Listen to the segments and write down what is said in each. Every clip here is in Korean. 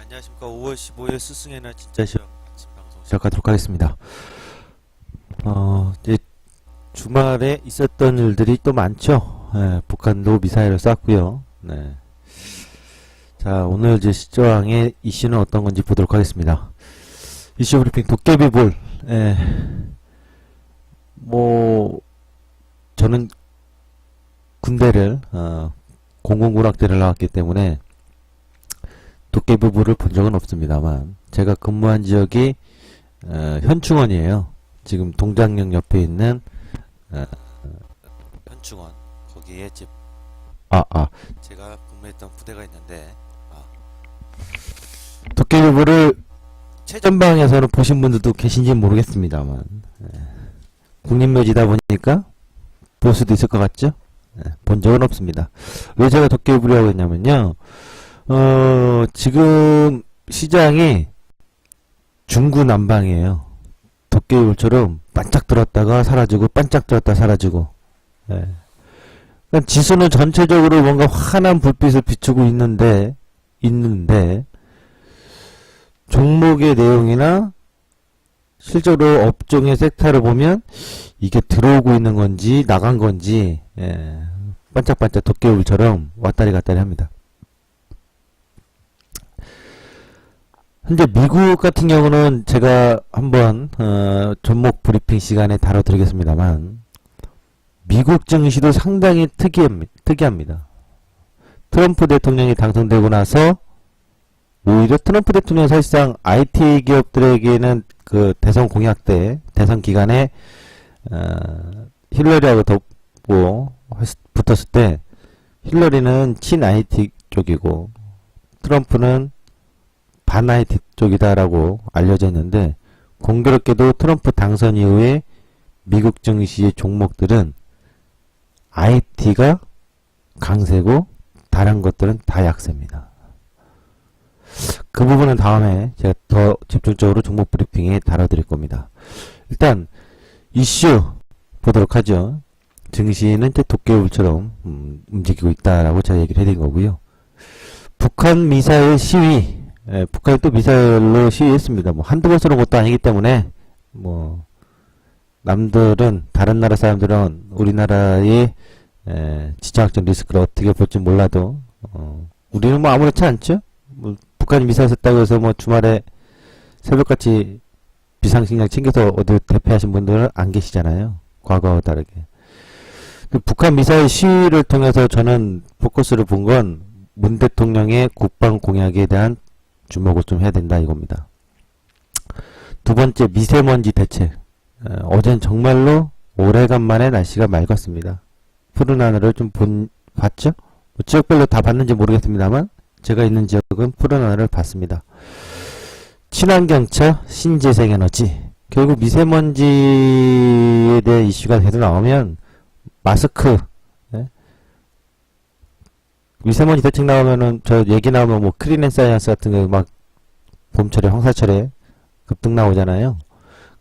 안녕하십니까. 5월 15일 스승의 날 진짜 시험 아침 방송 시작하도록 하겠습니다. 이제 주말에 있었던 일들이 또 많죠. 북한도 미사일을 쐈고요. 네. 자, 오늘 이제 시저항의 이슈는 어떤 건지 보도록 하겠습니다. 이슈 브리핑 도깨비볼. 저는 군대를 공군군악대를 나왔기 때문에 도깨비볼을 본 적은 없습니다만, 제가 근무한 지역이 현충원이에요. 지금 동작역 옆에 있는 현충원, 거기에 제가 근무했던 부대가 있는데, 도깨비볼을 최전방에서는 보신 분들도 계신지 모르겠습니다만, 국립묘지다 보니까 볼 수도 있을 것 같죠? 본 적은 없습니다. 왜 제가 도깨비볼이라고 했냐면요, 지금 시장이 중구난방이에요. 도깨비볼처럼 반짝 들었다가 사라지고 반짝 들었다 사라지고. 그러니까 지수는 전체적으로 뭔가 환한 불빛을 비추고 있는데 종목의 내용이나 실제로 업종의 섹터를 보면 이게 들어오고 있는 건지 나간 건지 반짝반짝 도깨비볼처럼 왔다리 갔다리 합니다. 현재 미국 같은 경우는 제가 한번 종목 브리핑 시간에 다뤄드리겠습니다만, 미국 증시도 상당히 특이합니다. 트럼프 대통령이 당선되고 나서 오히려 트럼프 대통령 사실상 IT 기업들에게는 그 대선 공약 때 대선 기간에 힐러리하고 붙었을 때 힐러리는 친 IT 쪽이고 트럼프는 반 IT 쪽이다라고 알려져 있는데, 공교롭게도 트럼프 당선 이후에 미국 증시의 종목들은 IT가 강세고 다른 것들은 다 약세입니다. 그 부분은 다음에 제가 더 집중적으로 종목 브리핑에 다뤄드릴 겁니다. 일단 이슈 보도록 하죠. 증시는 이제 도깨비볼처럼 움직이고 있다라고 제가 얘기를 해드린 거고요. 북한 미사일 시위, 북한이 또 미사일로 시위했습니다. 한두 번 쏘는 것도 아니기 때문에, 남들은, 다른 나라 사람들은 우리나라의, 지정학적 리스크를 어떻게 볼지 몰라도, 우리는 아무렇지 않죠? 북한이 미사일 쐈다고 해서 주말에 새벽같이 비상식량 챙겨서 어디 대피하신 분들은 안 계시잖아요. 과거와 다르게. 북한 미사일 시위를 통해서 저는 포커스를 본 건 문 대통령의 국방 공약에 대한 주목을 좀 해야 된다 이겁니다. 두 번째, 미세먼지 대책. 어제는 정말로 오래간만에 날씨가 맑았습니다. 푸른 하늘을 좀 봤죠? 지역별로 다 봤는지 모르겠습니다만 제가 있는 지역은 푸른 하늘을 봤습니다. 친환경차, 신재생에너지. 결국 미세먼지에 대한 이슈가 계속 나오면 마스크, 미세먼지 대책 나오면은, 저 얘기 나오면 크린앤사이언스 같은 거 봄철에, 황사철에 급등 나오잖아요.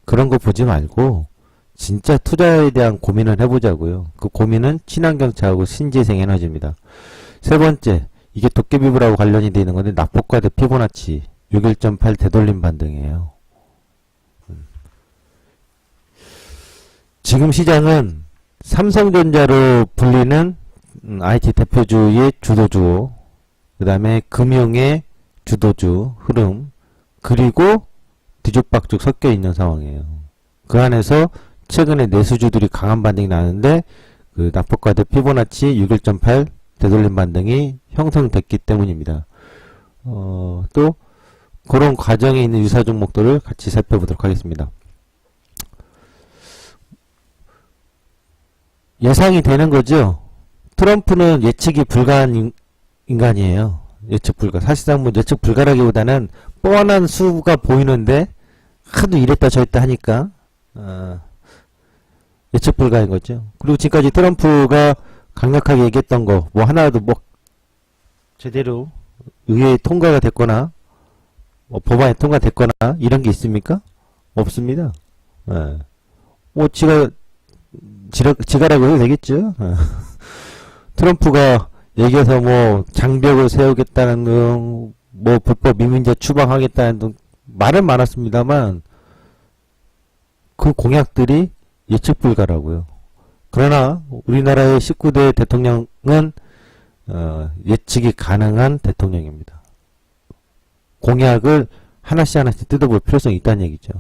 그런 거 보지 말고, 진짜 투자에 대한 고민을 해보자고요. 그 고민은 친환경차하고 신재생 에너지입니다. 세 번째, 이게 도깨비볼하고 관련이 되어 있는 건데, 낙폭과 대 피보나치, 61.8 되돌림 반등이에요. 지금 시장은 삼성전자로 불리는 IT 대표주의 주도주, 그 다음에 금융의 주도주 흐름, 그리고 뒤죽박죽 섞여 있는 상황이에요. 그 안에서 최근에 내수주들이 강한 반등이 나는데, 그 낙폭과대 피보나치 61.8 되돌림 반등이 형성됐기 때문입니다. 또 그런 과정에 있는 유사 종목들을 같이 살펴보도록 하겠습니다. 예상이 되는 거죠. 트럼프는 예측이 불가한 인간이에요. 예측 불가. 사실상 예측 불가라기보다는 뻔한 수가 보이는데 하도 이랬다 저랬다 하니까 예측 불가인 거죠. 그리고 지금까지 트럼프가 강력하게 얘기했던 거 하나라도 제대로 의회에 통과가 됐거나 법안에 통과됐거나 이런 게 있습니까? 없습니다. 지가라고 해도 되겠죠. 트럼프가 얘기해서 장벽을 세우겠다는 등 뭐 불법 이민자 추방하겠다는 등 말은 많았습니다만 그 공약들이 예측 불가라고요. 그러나 우리나라의 19대 대통령은 예측이 가능한 대통령입니다. 공약을 하나씩 하나씩 뜯어볼 필요성이 있다는 얘기죠.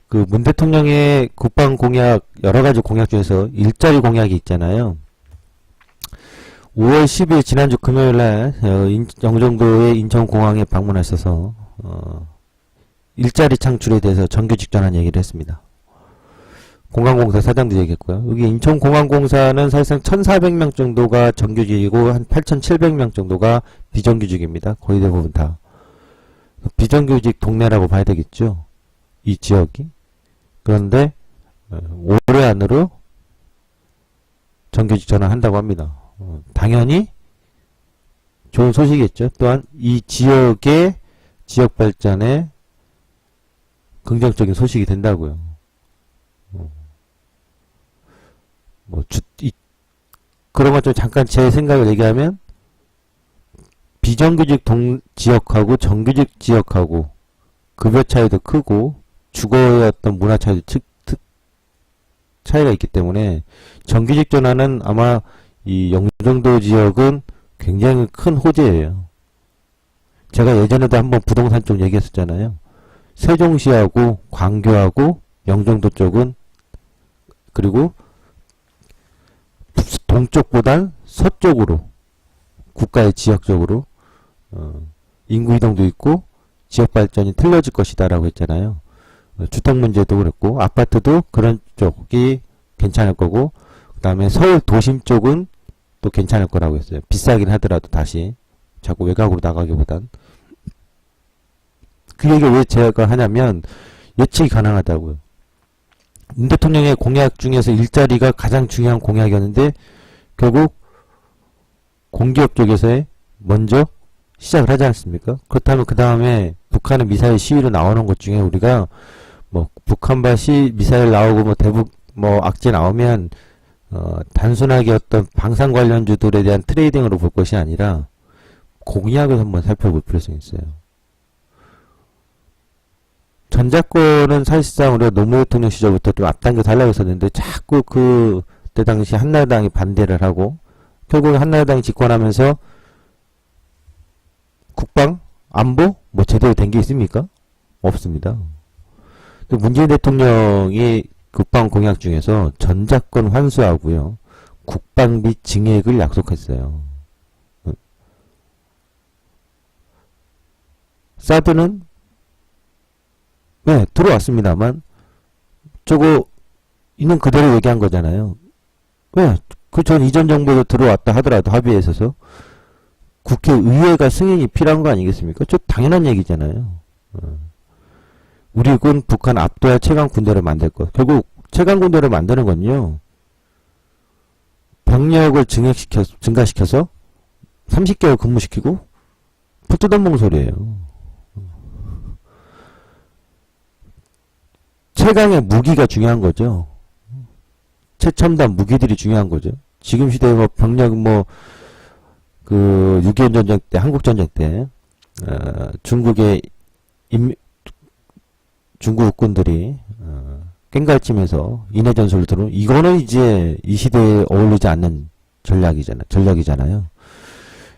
그 문 대통령의 국방 공약, 여러 가지 공약 중에서 일자리 공약이 있잖아요. 5월 10일 지난주 금요일날 영종도의 인천공항에 방문하셔서 일자리 창출에 대해서 정규직전한 얘기를 했습니다. 공항공사 사장도 얘기했고요. 여기 인천공항공사는 사실상 1,400명 정도가 정규직이고 한 8,700명 정도가 비정규직입니다. 거의 대부분 다. 비정규직 동네라고 봐야 되겠죠. 이 지역이. 그런데 올해 안으로 정규직 전환한다고 합니다. 당연히 좋은 소식이겠죠. 또한 이 지역의 지역 발전에 긍정적인 소식이 된다고요. 그런 것 좀 잠깐 제 생각을 얘기하면 비정규직 지역하고 정규직 지역하고 급여 차이도 크고 주거의 어떤 문화 차이도 차이가 있기 때문에 정규직 전환은 아마 이 영종도 지역은 굉장히 큰 호재예요. 제가 예전에도 한번 부동산 쪽 얘기했었잖아요. 세종시하고 광교하고 영종도 쪽은 그리고 동쪽보단 서쪽으로 국가의 지역적으로 인구 이동도 있고 지역 발전이 틀려질 것이다 라고 했잖아요. 주택 문제도 그랬고 아파트도 그런 쪽이 괜찮을 거고 그 다음에 서울 도심 쪽은 또 괜찮을 거라고 했어요. 비싸긴 하더라도 다시 자꾸 외곽으로 나가기보단. 그 얘기를 왜 제가 하냐면 예측이 가능하다고요. 문 대통령의 공약 중에서 일자리가 가장 중요한 공약이었는데 결국 공기업 쪽에서 먼저 시작을 하지 않습니까? 그렇다면 그 다음에 북한의 미사일 시위로 나오는 것 중에 우리가 뭐 북한발 미사일 나오고 뭐 대북 뭐 악재 나오면 단순하게 어떤 방산 관련주들에 대한 트레이딩으로 볼 것이 아니라 공약을 한번 살펴볼 필요성이 있어요. 전작권은 사실상 우리가 노무현 대통령 시절부터 좀 앞당겨 달라고 했었는데 자꾸 그때 당시 한나라당이 반대를 하고 결국에 한나라당이 집권하면서 국방, 안보 뭐 제대로 된 게 있습니까? 없습니다. 문재인 대통령이 국방 공약 중에서 전작권 환수하고요. 국방비 증액을 약속했어요. 사드는 네, 들어왔습니다만 저거 있는 그대로 얘기한 거잖아요. 왜? 그 전 이전 정부에도 들어왔다 하더라도 합의에 있어서 국회의회가 승인이 필요한 거 아니겠습니까? 저 당연한 얘기잖아요. 우리 군 북한 압도할 최강 군대를 만들 것. 결국 최강 군대를 만드는 건요. 병력을 증가시켜서 30개월 근무시키고 풀 뜯어먹는 소리예요. 최강의 무기가 중요한 거죠. 최첨단 무기들이 중요한 거죠. 지금 시대에 뭐 병력 그 6.25 전쟁 때, 한국 전쟁 때 중국의 중국 국군들이 깽갈치면서 인해 전술로 들어오는 이거는 이제 이 시대에 어울리지 않는 전략이잖아요.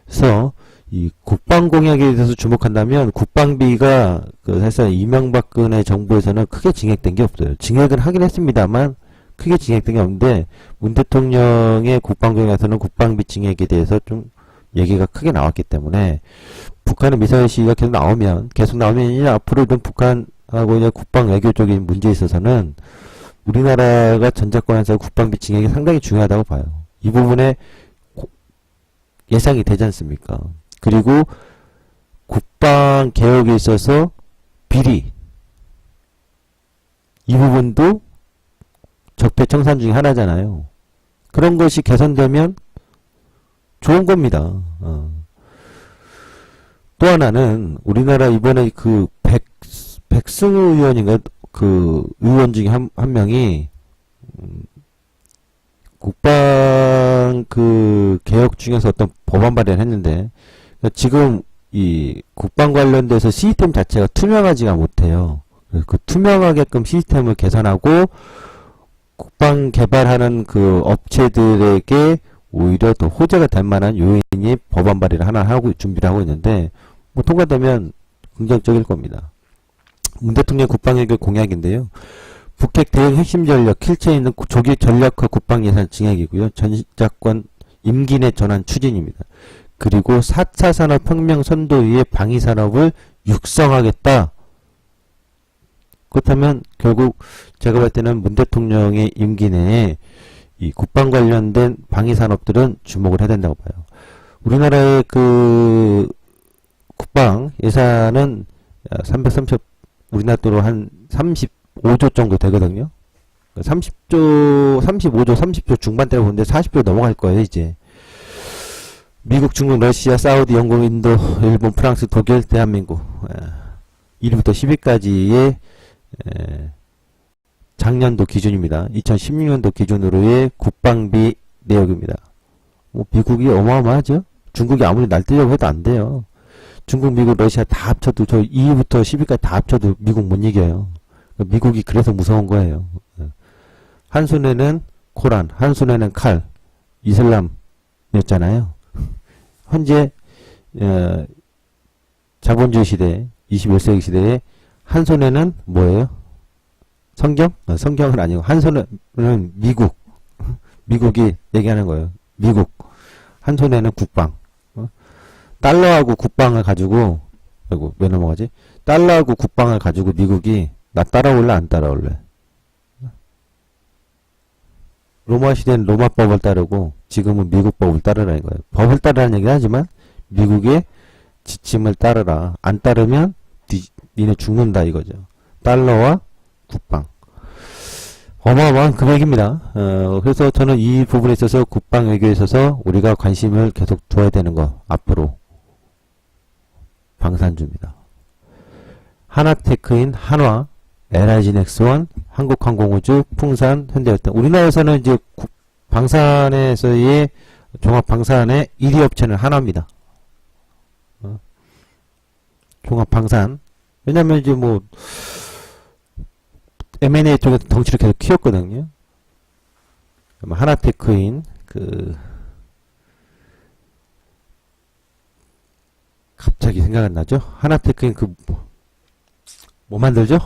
그래서 이 국방 공약에 대해서 주목한다면 국방비가 사실상 이명박근혜 정부에서는 크게 증액된 게 없어요. 증액은 하긴 했습니다만 크게 증액된 게 없는데 문 대통령의 국방 공약에서는 국방비 증액에 대해서 좀 얘기가 크게 나왔기 때문에 북한의 미사일 시위가 계속 나오면 이제 앞으로도 북한하고 이제 국방 외교적인 문제에 있어서는 우리나라가 전작권에서 국방비 증액이 상당히 중요하다고 봐요. 이 부분에 예상이 되지 않습니까? 그리고 국방 개혁에 있어서 비리 이 부분도 적폐청산 중에 하나잖아요. 그런 것이 개선되면 좋은 겁니다. 또 하나는 우리나라 이번에 그 백승우 의원인가 그 의원 중에 한 명이 국방 그 개혁 중에서 어떤 법안 발의를 했는데 지금 이 국방 관련돼서 시스템 자체가 투명하지가 못해요. 그래서 그 투명하게끔 시스템을 개선하고 국방 개발하는 그 업체들에게 오히려 더 호재가 될 만한 요인이 법안 발의를 하나 하고 준비를 하고 있는데 뭐 통과되면 긍정적일 겁니다. 문 대통령 국방외교 공약인데요. 북핵 대응 핵심 전력, 킬체인은 조기 전략화 국방 예산 증액이고요. 전작권 임기 내 전환 추진입니다. 그리고 4차 산업혁명 선도위의 방위산업을 육성하겠다. 그렇다면 결국 제가 볼 때는 문 대통령의 임기 내에 이 국방 관련된 방위산업들은 주목을 해야 된다고 봐요. 우리나라의 그 국방 예산은 330, 우리나라 돈으로 한 35조 정도 되거든요. 30조, 35조, 30조 중반대로 보는데 40조 넘어갈 거예요, 이제. 미국, 중국, 러시아, 사우디, 영국, 인도, 일본, 프랑스, 독일, 대한민국 1위부터 10위까지의 작년도 기준입니다. 2016년도 기준으로의 국방비 내역입니다. 뭐 미국이 어마어마하죠? 중국이 아무리 날뛰려고 해도 안 돼요. 중국, 미국, 러시아 다 합쳐도 저 2위부터 10위까지 다 합쳐도 미국 못 이겨요. 미국이 그래서 무서운 거예요. 한 손에는 코란, 한 손에는 칼, 이슬람이었잖아요. 현재 자본주의 시대, 21세기 시대에 한 손에는 뭐예요? 성경? 성경은 아니고 한 손에는 미국. 미국이 얘기하는 거예요. 미국. 한 손에는 국방. 달러하고 국방을 가지고, 아이고, 왜 넘어가지? 달러하고 국방을 가지고 미국이 나 따라올래 안 따라올래? 로마 시대는 로마법을 따르고 지금은 미국법을 따르라는 거예요. 법을 따르라는 얘기는 하지만 미국의 지침을 따르라. 안 따르면 니네 죽는다 이거죠. 달러와 국방. 어마어마한 금액입니다. 그래서 저는 이 부분에 있어서 국방 외교에 있어서 우리가 관심을 계속 둬야 되는 거 앞으로 방산주입니다. 하나테크인 한화, LIG넥스원, 한국항공우주, 풍산, 현대해양. 우리나라에서는 이제 방산에서의 종합방산의 1위 업체는 하나입니다. 종합방산. 왜냐면 이제 뭐 M&A 쪽에서 덩치를 계속 키웠거든요. 하나테크인 갑자기 생각 안 나죠? 하나테크인 뭐 만들죠?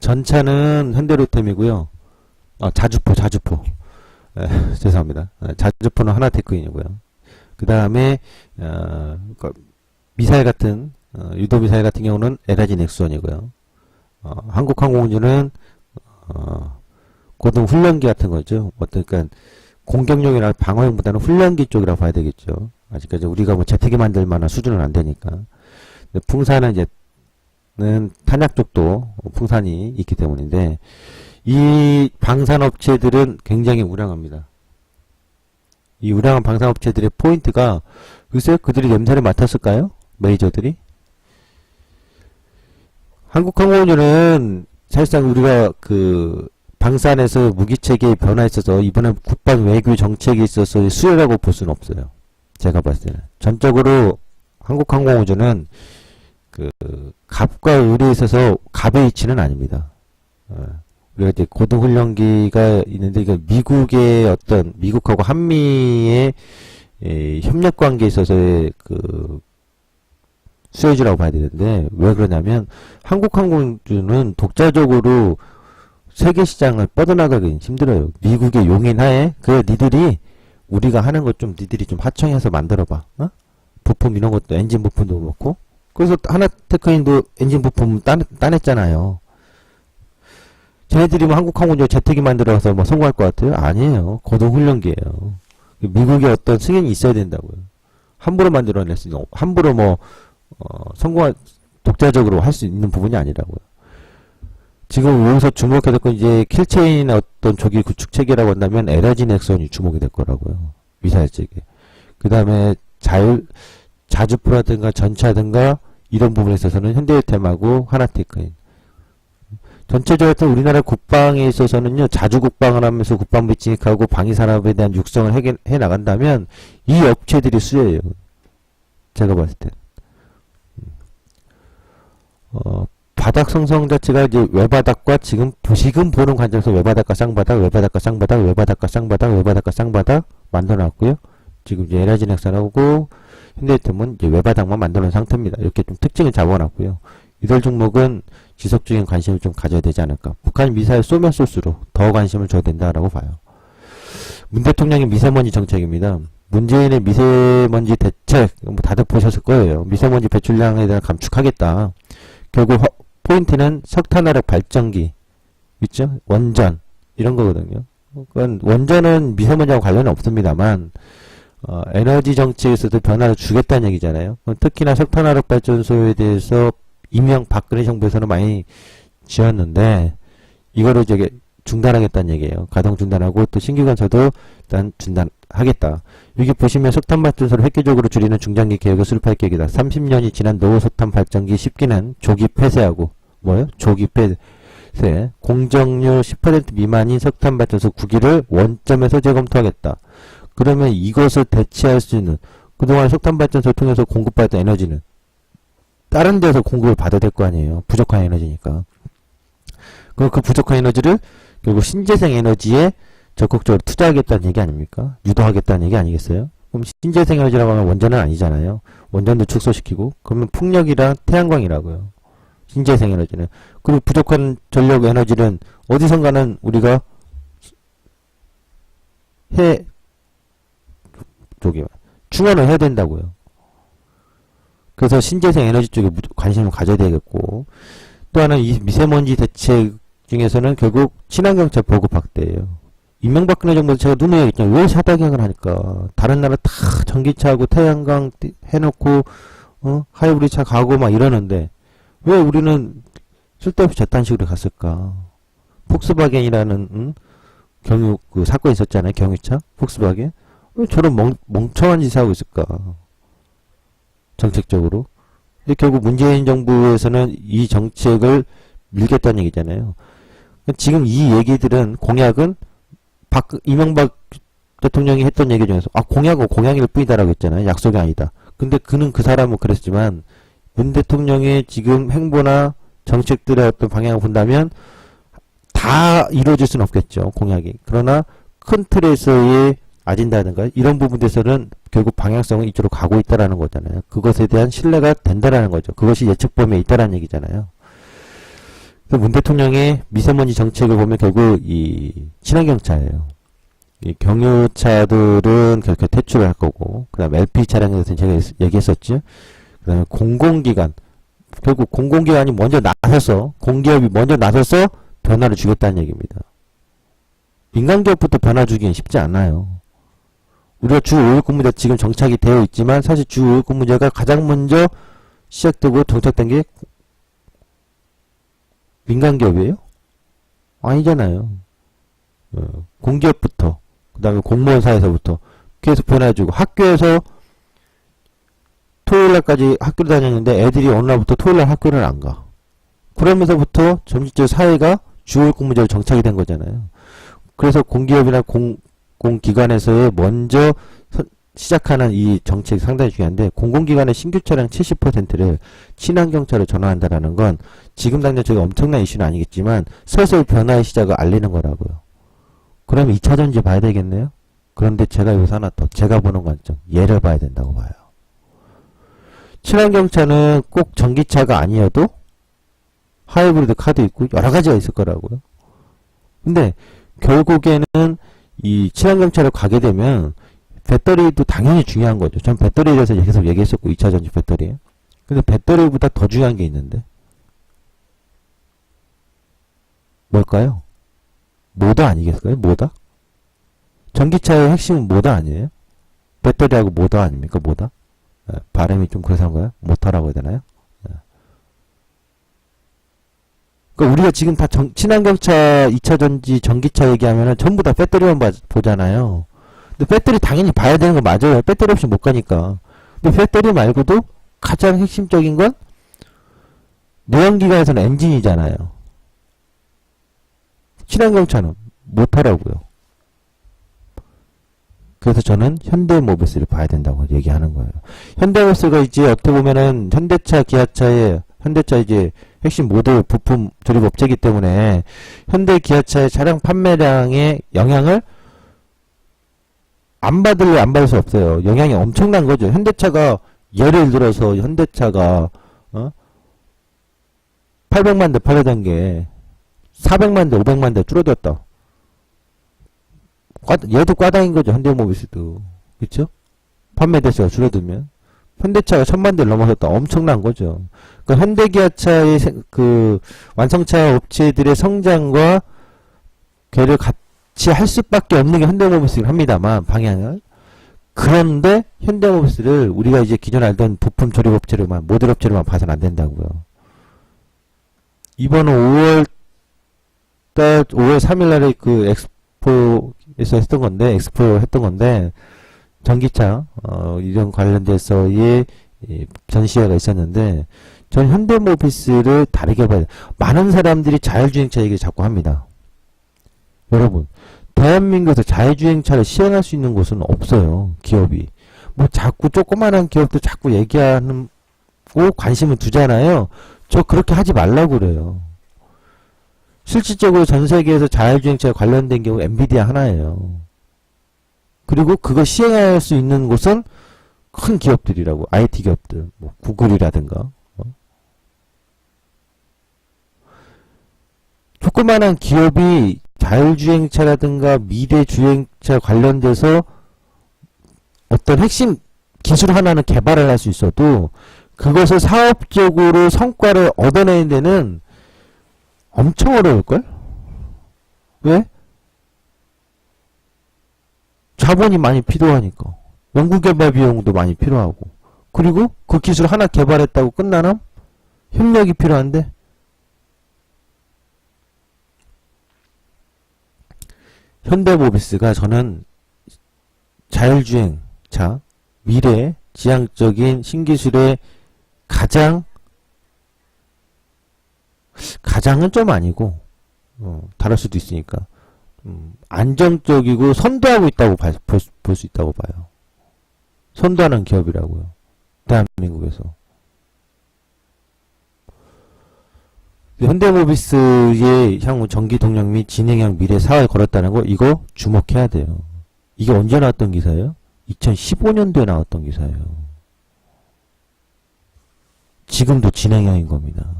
전차는 현대로템이고요. 자주포. 죄송합니다. 자주포는 하나테크인이고요. 그 다음에, 미사일 같은, 유도미사일 같은 경우는 LIG넥스원이고요. 한국항공우주는, 고등훈련기 같은 거죠. 그러니까 공격용이나 방어용보다는 훈련기 쪽이라고 봐야 되겠죠. 아직까지 우리가 뭐 제트기 만들 만한 수준은 안 되니까. 풍산은 이제 탄약 쪽도 풍산이 있기 때문인데 이 방산업체들은 굉장히 우량합니다. 이 우량한 방산업체들의 포인트가 글쎄요, 그들이 냄새를 맡았을까요? 메이저들이? 한국항공우주는 사실상 우리가 방산에서 무기체계의 변화에 있어서 이번에 국방 외교 정책에 있어서 수혜라고 볼 수는 없어요. 제가 봤을 때는. 전적으로 한국항공우주는 갑과 을에 있어서 갑의 이치는 아닙니다. 우리가 이제 고등훈련기가 있는데, 이게 미국의 미국하고 한미의 협력 관계에 있어서의 수혜주라고 봐야 되는데, 왜 그러냐면, 한국항공우주는 독자적으로 세계 시장을 뻗어나가기 힘들어요. 미국의 용인하에, 니들이, 우리가 하는 것 좀, 니들이 좀 하청해서 만들어봐. 부품 이런 것도, 엔진 부품도 그렇고, 그래서 하나테크인도 엔진 부품 따냈잖아요. 쟤네들이 뭐 한국항공우주 제트기 만들어서 뭐 성공할 것 같아요? 아니에요. 고등훈련기예요. 미국의 어떤 승인이 있어야 된다고요. 함부로 만들어냈으니 함부로 뭐 독자적으로 할 수 있는 부분이 아니라고요. 지금 여기서 주목해야 될 이제 킬체인의 어떤 조기 구축 체계라고 한다면 LIG넥스원이 주목이 될 거라고요. 미사일 체계. 그 다음에 자주포라든가 전차든가 이런 부분에 있어서는 현대해템하고 하나테크인. 전체적으로 우리나라 국방에 있어서는요, 자주국방을 하면서 국방비 증액하고 방위산업에 대한 육성을 해 나간다면 이 업체들이 수혜예요. 제가 봤을 때. 바닥 형성 자체가 이제 외바닥과 지금 보는 관점에서 외바닥과 쌍바닥, 외바닥과 쌍바닥, 외바닥과 쌍바닥, 외바닥과 쌍바닥 만들어놨고요. 지금 이제 LG넥슨하고 현대해템은 이제 외바닥만 만들어놓은 상태입니다. 이렇게 좀 특징을 잡아놨고요. 이들 종목은 지속적인 관심을 좀 가져야 되지 않을까. 북한 미사일 쏘면 쏠수록 더 관심을 줘야 된다라고 봐요. 문 대통령의 미세먼지 정책입니다. 문재인의 미세먼지 대책, 뭐 다들 보셨을 거예요. 미세먼지 배출량에 대한 감축하겠다. 결국 포인트는 석탄화력 발전기, 있죠? 원전, 이런 거거든요. 그건 원전은 미세먼지하고 관련은 없습니다만, 에너지 정책에서도 변화를 주겠다는 얘기잖아요. 특히나 석탄화력 발전소에 대해서 박근혜 정부에서는 많이 지었는데, 이거를 저게 중단하겠다는 얘기예요. 가동 중단하고 또 신규 건설도 일단 중단하겠다. 여기 보시면 석탄 발전소를 획기적으로 줄이는 중장기 계획을 수립할 계획이다. 30년이 지난 노후 석탄 발전기 10기는 조기 폐쇄하고 뭐요? 조기 폐쇄. 공정률 10% 미만인 석탄 발전소 9기를 원점에서 재검토하겠다. 그러면 이것을 대체할 수 있는 그동안 석탄 발전소를 통해서 공급받았던 에너지는 다른 데서 공급을 받아야 될 거 아니에요. 부족한 에너지니까. 그럼 그 부족한 에너지를 결국 신재생 에너지에 적극적으로 투자하겠다는 얘기 아닙니까? 유도하겠다는 얘기 아니겠어요? 그럼 신재생 에너지라고 하면 원전은 아니잖아요. 원전도 축소시키고 그러면 풍력이랑 태양광이라고요. 신재생 에너지는. 그리고 부족한 전력 에너지는 어디선가는 우리가 충원을 해야 된다고요. 그래서 신재생 에너지 쪽에 관심을 가져야 되겠고 또 하나는 이 미세먼지 대책 중에서는 결국 친환경차 보급 확대예요. 이명박근혜 정부에서 제가 누누이 얘기했잖아요. 왜 사다경을 하니까. 다른 나라 다 전기차하고 태양광 해놓고 하이브리드 차 가고 막 이러는데 왜 우리는 쓸데없이 저딴 식으로 갔을까. 폭스바겐이라는 경유 그 사건 있었잖아요. 경유차 폭스바겐. 왜 저런 멍청한 짓을 하고 있을까. 정책적으로. 근데 결국 문재인 정부에서는 이 정책을 밀겠다는 얘기잖아요. 지금 이 얘기들은 공약은 이명박 대통령이 했던 얘기 중에서 공약은 공약일 뿐이다라고 했잖아요. 약속이 아니다. 근데 그는 그 사람은 그랬지만 문 대통령의 지금 행보나 정책들의 어떤 방향을 본다면 다 이루어질 수는 없겠죠. 공약이. 그러나 큰 틀에서의 아진다든가 이런 부분에서는 결국 방향성은 이쪽으로 가고 있다라는 거잖아요. 그것에 대한 신뢰가 된다라는 거죠. 그것이 예측 범위에 있다라는 얘기잖아요. 문 대통령의 미세먼지 정책을 보면 결국 이 친환경차예요. 이 경유차들은 결국 퇴출을 할 거고, 그 다음에 LP 차량에 대해서는 제가 얘기했었죠. 그 다음에 공공기관, 결국 공공기관이 먼저 나서서, 공기업이 먼저 나서서 변화를 주겠다는 얘기입니다. 민간기업부터 변화 주기는 쉽지 않아요. 우리가 주 5일 근무제 지금 정착이 되어 있지만 사실 주 5일 근무제가 가장 먼저 시작되고 정착된 게 민간기업이에요? 아니잖아요. 공기업부터 그 다음에 공무원 사회에서부터 계속 변화해주고 학교에서 토요일날까지 학교를 다녔는데 애들이 어느 날부터 토요일날 학교를 안 가. 그러면서부터 점진적으로 사회가 주 5일 근무제로 정착이 된 거잖아요. 그래서 공기업이나 공기관에서의 먼저 시작하는 이 정책이 상당히 중요한데 공공기관의 신규 차량 70%를 친환경차로 전환한다라는 건 지금 당장 저게 엄청난 이슈는 아니겠지만 서서히 변화의 시작을 알리는 거라고요. 그러면 2차전지 봐야 되겠네요. 그런데 제가 여기서 하나 더 제가 보는 관점 얘를 봐야 된다고 봐요. 친환경차는 꼭 전기차가 아니어도 하이브리드 카도 있고 여러 가지가 있을 거라고요. 근데 결국에는 이 친환경차로 가게 되면 배터리도 당연히 중요한 거죠. 전 배터리에 대해서 계속 얘기했었고 2차전지 배터리. 근데 배터리보다 더 중요한 게 있는데 뭘까요? 모더 아니겠어요? 모더? 전기차의 핵심은 모더 아니에요? 배터리하고 모더 아닙니까? 모더? 발음이 좀 그래서 한 거예요? 모터라고 해야 되나요? 그러니까 우리가 지금 다 친환경차, 2차전지, 전기차 얘기하면은 전부 다 배터리만 보잖아요. 근데 배터리 당연히 봐야 되는 거 맞아요. 배터리 없이 못 가니까. 근데 배터리 말고도 가장 핵심적인 건 내연기관에서는 엔진이잖아요. 친환경차는 모터라고요. 그래서 저는 현대모비스를 봐야 된다고 얘기하는 거예요. 현대모비스가 이제 어떻게 보면은 현대차, 기아차의 현대차 이제 핵심 모듈 부품 조립 업체이기 때문에 현대 기아차의 차량 판매량에 영향을 안 받을 수 없어요. 영향이 엄청난 거죠. 현대차가 예를 들어서 현대차가 800만 대 팔려던 게 400만 대, 500만 대 줄어들었다. 얘도 과당인 거죠. 현대모비스도. 그쵸? 판매 대수가 줄어들면. 현대차가 1000만 대를 넘어섰다. 엄청난 거죠. 그러니까 현대기아차의 그 완성차 업체들의 성장과 걔를 같이 할 수밖에 없는 게 현대모비스를 합니다만, 방향을. 그런데 현대모비스를 우리가 이제 기존에 알던 부품 조립 업체로만, 모듈 업체로만 봐서는 안 된다고요. 이번 5월 3일 날에 그 엑스포에서 했던 건데, 전기차, 이런 관련돼서의 전시회가 있었는데, 전 현대모비스를 다르게 봐야 돼요. 많은 사람들이 자율주행차 얘기를 자꾸 합니다. 여러분, 대한민국에서 자율주행차를 시행할 수 있는 곳은 없어요. 기업이. 뭐 자꾸 조그만한 기업도 자꾸 얘기하는, 고 관심을 두잖아요. 저 그렇게 하지 말라고 그래요. 실질적으로 전 세계에서 자율주행차에 관련된 경우 엔비디아 하나예요. 그리고 그거 시행할 수 있는 곳은 큰 기업들이라고. IT 기업들. 뭐 구글이라든가. 조그만한 기업이 자율주행차라든가 미래주행차 관련돼서 어떤 핵심 기술 하나는 개발을 할 수 있어도 그것을 사업적으로 성과를 얻어내는 데는 엄청 어려울걸? 왜? 자본이 많이 필요하니까. 연구개발 비용도 많이 필요하고. 그리고 그 기술 하나 개발했다고 끝나나? 협력이 필요한데? 현대모비스가 저는 자율주행차, 미래, 지향적인 신기술의 가장은 좀 아니고, 다를 수도 있으니까, 안정적이고 선도하고 있다고 볼 수 있다고 봐요. 선도하는 기업이라고요. 대한민국에서. 현대모비스의 향후 전기 동력 및 진행형 미래 사활 걸었다는 거 이거 주목해야 돼요. 이게 언제 나왔던 기사예요? 2015년도에 나왔던 기사예요. 지금도 진행형인 겁니다.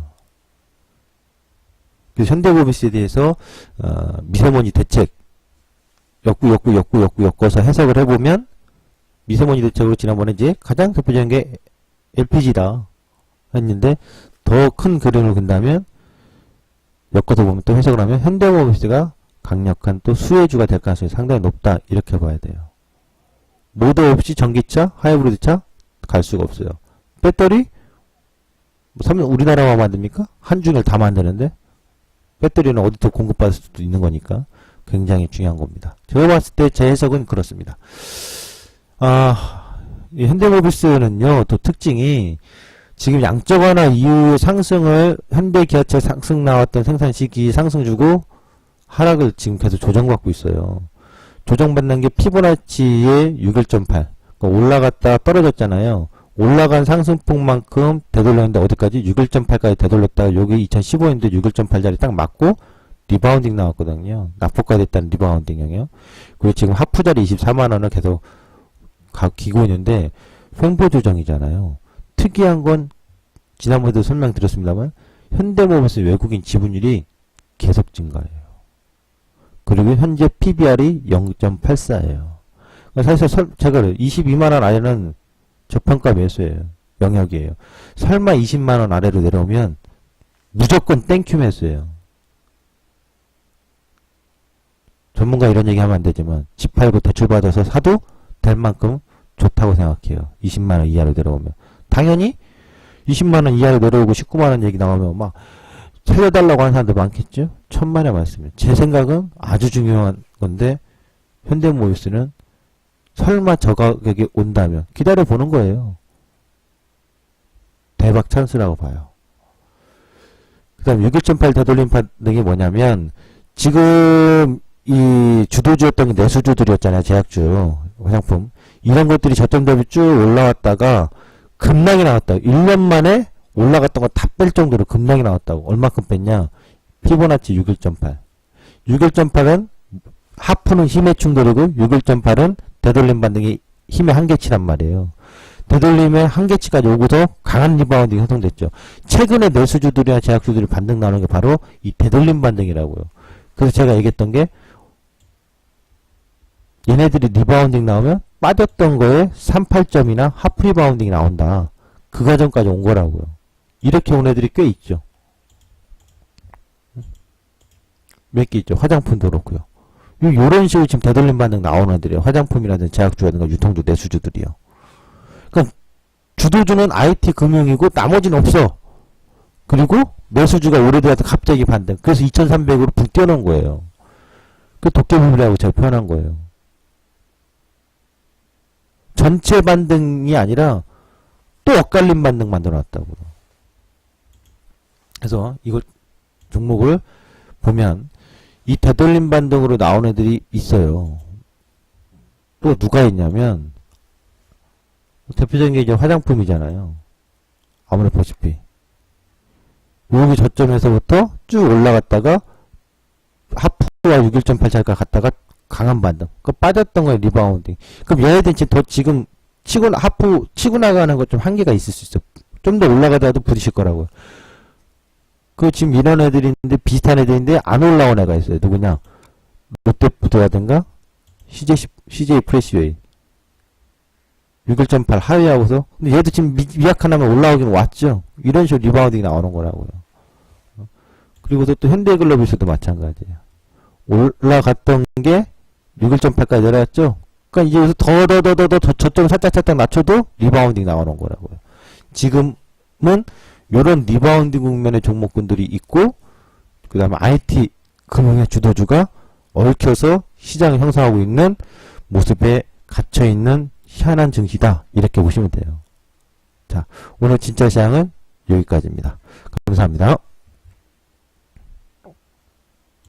그래서 현대모비스에 대해서 미세먼지 대책 엮어서 해석을 해보면 미세먼지 대책으로 지난번에 이제 가장 대표적인 게 LPG다 했는데 더 큰 그림을 그린다면 엮어서 보면 또 해석을 하면 현대모비스가 강력한 또 수혜주가 될 가능성이 상당히 높다 이렇게 봐야 돼요. 모두 없이 전기차, 하이브리드차 갈 수가 없어요. 배터리? 우리나라만 만듭니까? 한중일 다 만드는데 배터리는 어디서 공급받을 수도 있는 거니까 굉장히 중요한 겁니다. 제가 봤을 때 제 해석은 그렇습니다. 이 현대모비스는요, 또 특징이 지금 양적 완화 이후의 상승을 현대기아차 상승 나왔던 생산 시기 상승 주고 하락을 지금 계속 조정받고 있어요. 조정받는 게 피보나치의 61.8. 그러니까 올라갔다 떨어졌잖아요. 올라간 상승폭만큼 되돌렸는데 어디까지? 61.8까지 되돌렸다가 여기 2015년도 61.8짜리 딱 맞고 리바운딩 나왔거든요. 낙폭까지 됐다는 리바운딩이요. 그리고 지금 하프자리 24만원을 계속 기고 있는데 횡보 조정이잖아요. 특이한 건 지난번에도 설명드렸습니다만 현대모비스 외국인 지분율이 계속 증가해요. 그리고 현재 PBR이 0.84예요. 사실 제가 22만원 아래는 저평가 매수예요. 영역이에요. 설마 20만원 아래로 내려오면 무조건 땡큐 매수예요. 전문가 이런 얘기 하면 안 되지만 집 팔고 대출 받아서 사도 될 만큼 좋다고 생각해요. 20만원 이하로 내려오면. 당연히 20만원 이하로 내려오고 19만원 얘기 나오면 막 살려달라고 하는 사람들 많겠죠? 천만의 말씀이에요. 제 생각은 아주 중요한 건데 현대모비스는 설마 저 가격이 온다면 기다려보는 거예요. 대박 찬스라고 봐요. 그 다음 61.8 되돌림 받는 게 뭐냐면 지금 이 주도주였던 게 내수주들이었잖아요. 제약주, 화장품. 이런 것들이 저점 대비 쭉 올라왔다가 급락이 나왔다. 1년 만에 올라갔던 거 다 뺄 정도로 급락이 나왔다고. 얼마큼 뺐냐? 피보나치 61.8. 61.8은 하프는 힘의 충돌이고 61.8은 되돌림 반등이 힘의 한계치란 말이에요. 되돌림의 한계치까지 오고서 강한 리바운딩이 형성됐죠. 최근에 내수주들이나 제약주들이 반등 나오는 게 바로 이 되돌림 반등이라고요. 그래서 제가 얘기했던 게 얘네들이 리바운딩 나오면 빠졌던 거에 38점이나 하프 리바운딩이 나온다. 그 과정까지 온 거라고요. 이렇게 온 애들이 꽤 있죠. 몇 개 있죠. 화장품도 그렇고요. 요런 식으로 지금 되돌림 반등 나오는 애들이에요. 화장품이라든지 제약주라든가 유통주 내수주들이요. 그러니까 주도주는 IT 금융이고 나머지는 없어. 그리고 내수주가 오래돼서 갑자기 반등. 그래서 2300으로 붕 뛰어놓은 거예요. 그 도깨비불이라고 제가 표현한 거예요. 전체 반등이 아니라 또 엇갈린 반등 만들어놨다고요. 그래서 이걸 종목을 보면 이 되돌림 반등으로 나온 애들이 있어요. 또 누가 있냐면 대표적인 게 이제 화장품이잖아요. 아무래도 보시피 여기 저점에서부터 쭉 올라갔다가 하프와 61.8 자리까지 갔다가 강한 반등. 그 빠졌던 거에 리바운딩. 그럼 얘네들은 지금 하프 치고 나가는 것 좀 한계가 있을 수 있어. 좀 더 올라가다가도 부딪힐 거라고요. 그 지금 이런 애들인데 비슷한 애들인데 안 올라온 애가 있어요. 누구냐? 롯데푸드라든가 CJ 프레시웨이 61.8 하위하고서 근데 얘도 지금 미약 하나면 올라오긴 왔죠. 이런 식으로 리바운딩이 나오는 거라고요. 그리고서 또 현대글로비스도 마찬가지예요. 올라갔던 게 61.8까지 내려왔죠. 그러니까 이제 여기서 더 저점 살짝 낮춰도 리바운딩 나오는 거라고요. 지금은 요런 리바운딩 국면의 종목군들이 있고 그 다음에 IT 금융의 주도주가 얽혀서 시장을 형성하고 있는 모습에 갇혀있는 희한한 증시다. 이렇게 보시면 돼요. 자, 오늘 진짜 시장은 여기까지입니다. 감사합니다.